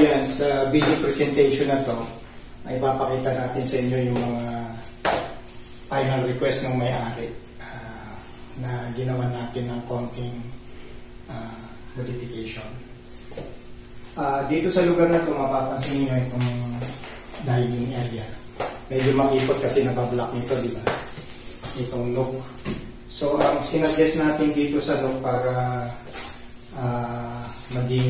Yan, sa video presentation na to, ay papakita natin sa inyo yung mga final request ng may-ari na ginawa natin ng konting modification. Dito sa lugar na to, mapapansin nyo itong dining area. Medyo makipot kasi nabablock nito, di ba? Itong look. So, ang sinuggest natin dito sa look para maging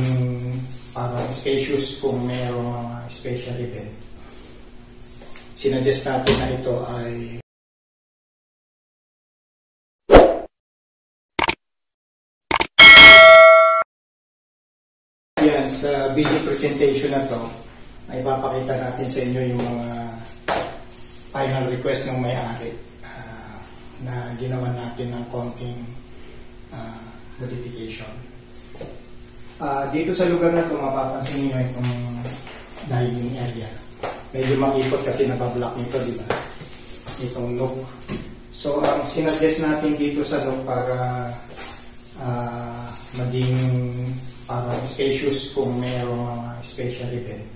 parang spacious kung mayroong mga special event. Sinuggest natin na ito ay yan, sa video presentation na to ay papakita natin sa inyo yung mga final request ng may-ari na ginawa natin ng konting modification. Dito sa lugar na ito, mapapansin nyo itong dining area. Medyo makipot kasi nabablock nito, di ba? Itong look. So, ang sinuggest natin dito sa look para maging parang spacious kung mayroong mga special event.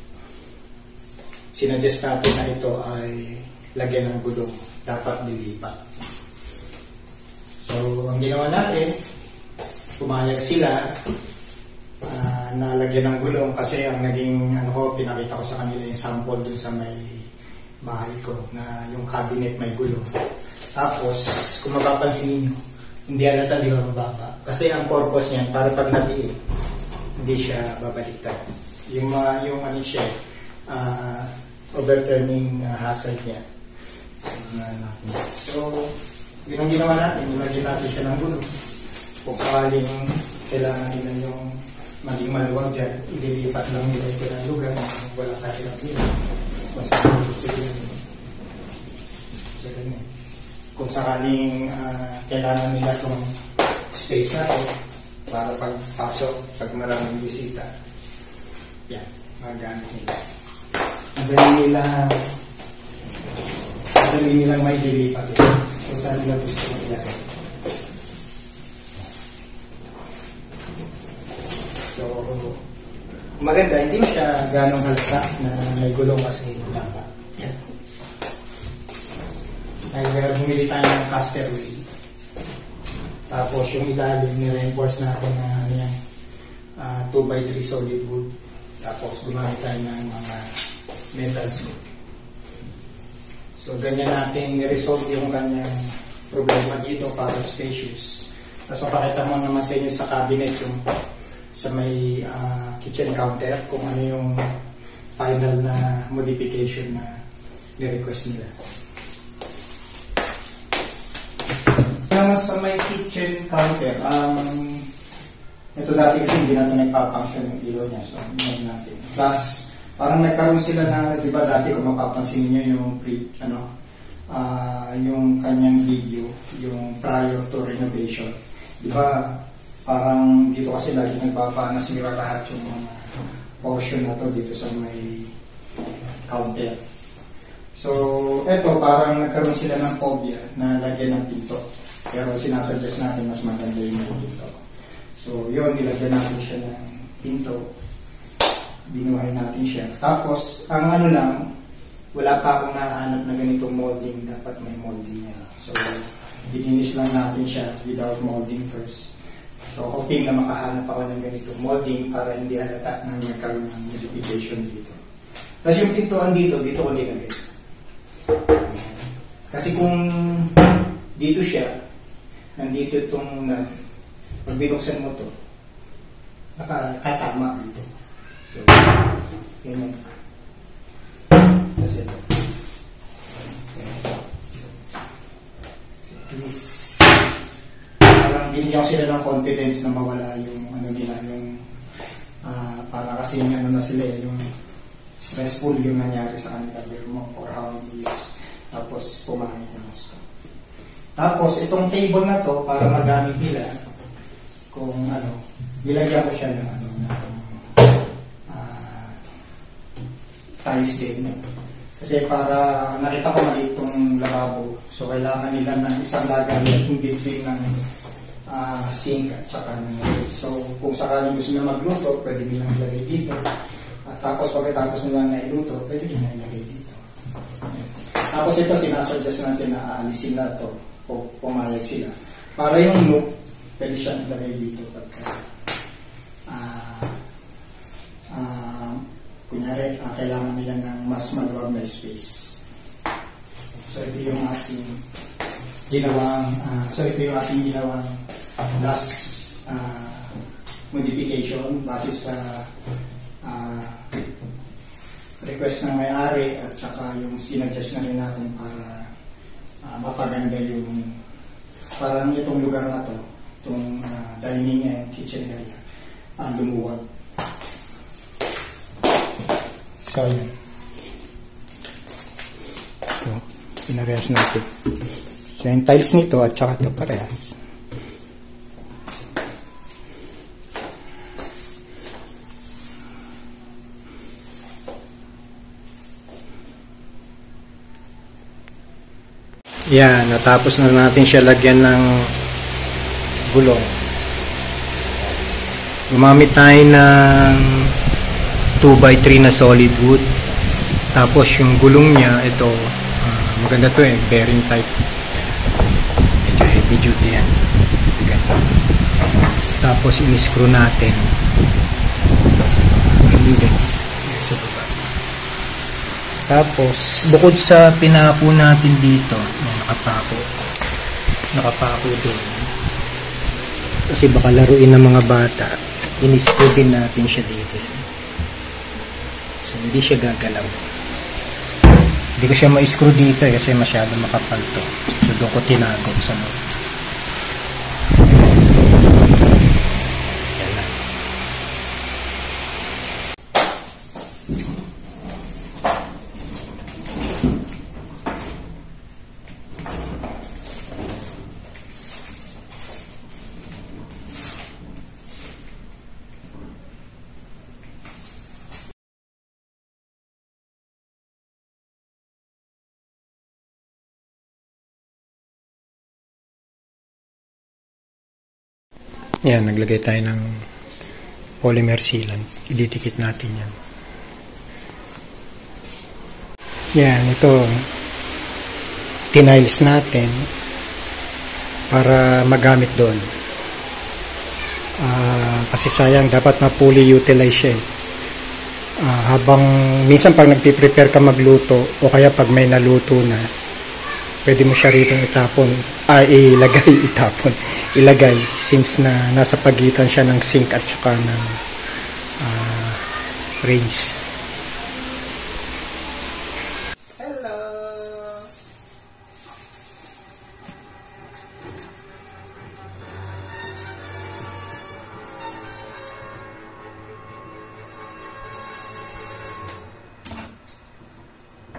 Sinuggest natin na ito ay lagyan ng gulong. Dapat dilipat. So, ang ginawa natin, pumayag sila na lagyan ng gulong kasi ang naging pinakita ko sa kanila yung sample dun sa may bahay ko na yung cabinet may gulong. Tapos, kung mapapansin niyo, hindi halata, di ba mababa? Kasi ang purpose niyan, para pag natiit, hindi siya babaliktad. Yung ano siya, overturning hazard niya. So, yun ang ginawa natin. Nilagyan natin siya ng gulong. Kung sakaling kailangan nila yung maging maluwag dyan, ililipat lang nila ito ng lugar na wala tayo ng pila. Kung sakaling gusto nila. Kung sakaling kailangan nila itong space na ito para pagpasok, pag maraming bisita. Yan, magamit nila. Madali nilang may dilipat ito. Kung saan nila gusto nila. So, maganda, hindi mo siya ganong halata na may gulong kasi baba. Yan. Ay, bumili tayo ng caster wheel. Tapos yung ilalim, ni-reinforce natin na 2x3 solid wood. Tapos gumamit tayo ng mga metal scoop. So, ganyan natin ni-resolve yung kanyang problema dito para spacious. Tapos mapakita mo naman sa inyo sa cabinet yung sa may kitchen counter kung ano yung final na modification na ni-request nila. Naman sa may kitchen counter, ito dati kasi hindi natin nagpa-function yung ilaw niya. So, hindi natin. Plus, parang nagkaroon sila na, di ba dati kung mapapansin niyo yung yung kanyang video, yung prior to renovation. Di ba, parang dito kasi lagi nasira lahat yung mga portion na to dito sa may counter. So, eto, parang nagkaroon sila ng phobia na lagyan ng pinto. Pero sinasuggest natin mas maganda yung pinto. So, yun, nilagyan natin siya ng pinto. Binuhay natin siya. Tapos, ang lang, wala pa akong nahanap na ganitong molding. Dapat may molding niya. So, bininis lang natin siya without molding first. So, hoping na makahanap ako ng ganitong molding para hindi halata na magkaroon ng modification dito. Tapos yung pintuan dito ko nilagay. Kasi kung dito siya, nandito itong pag binuksan mo to, nakatama dito. So, ganyan. Kasi ito. Please, parang binigyan ko sila ng confidence na mawala yung nila, yung para kasi yung na sila, yung stressful yung nangyari sa kanila for how many years. Tapos, pumayag na gusto. Tapos, itong table na to, para magamit nila, kung nilagyan ko siya ng tiles din. Kasi para nakita ko maliit itong lababo. So, kailangan nila ng isang lagayan in between ng sink at saka ng so, kung sakaling gusto nila magluto, pwede nilang ilagay dito. At Tapos pagkatapos nila na iluto, pwede din na ilagay dito. Tapos ito, sinasuggest natin na aalisin na ito o pumayag sila. Para yung loop, pwede siya ilagay dito pagka kunyari, kailangan nila ng mas maluwag na space. So ito yung ating ginawang last modification base sa request ng may-ari at saka yung sinuggest na rin natin para mapaganda yung parang itong lugar na to, itong dining and kitchen area, lumuwag. So yun. Ito, pinarehas natin. So yung tiles nito at saka ito parehas. Yan, natapos na natin siya lagyan ng gulong. Gumamit tayo ng 2x3 na solid wood. Tapos yung gulong niya, ito, maganda to bearing type. Medyo heavy duty yan. Ganda. Tapos in-screw natin. Tapos ito, ganun din. Sa baba. Tapos, bukod sa pinako natin dito, nakapako doon. Kasi baka laruin ng mga bata, in-screw din natin siya dito. So, hindi siya gagalaw. Hindi ko siya ma-screw dito kasi masyado makapal to. So, doon ko tinago sa loob. Yan lang. Yan, naglagay tayo ng polymer sealant. Ididikit natin yan. Yan, ito. Tiniles natin para magamit doon. Kasi sayang, dapat ma-fully utilize siya. Habang, minsan pag nagpiprepare ka magluto, o kaya pag may naluto na, pwede mo siya rito ilagay since na nasa pagitan siya ng sink at saka ng range. Hello!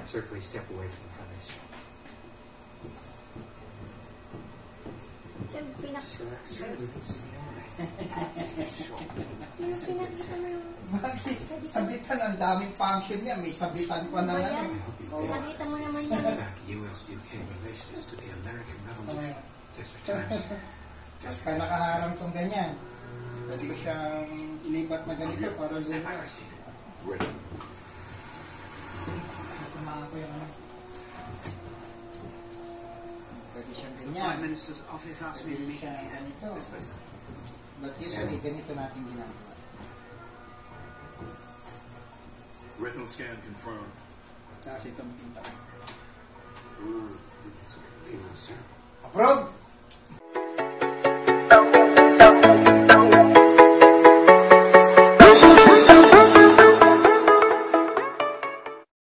Sir, please step away from the furnace. Bakit? Sabitan, ang daming function niya. May sabitan pa na ano. Nakita mo naman yan. U.S.-UK relations to the American Revolution. Desperate times. Basta nakaharang kong ganyan. Pwede ko siyang ilipat na ganito para lumas. Tumahan ko yung ano. Pwede siyang ganyan. Prime Minister's office asked me to meet Pwede siyang ganito. this person. But usually, ganito natin ginagawa. Retinal scan confirmed. Tapos itong pinta. Sir. Approve!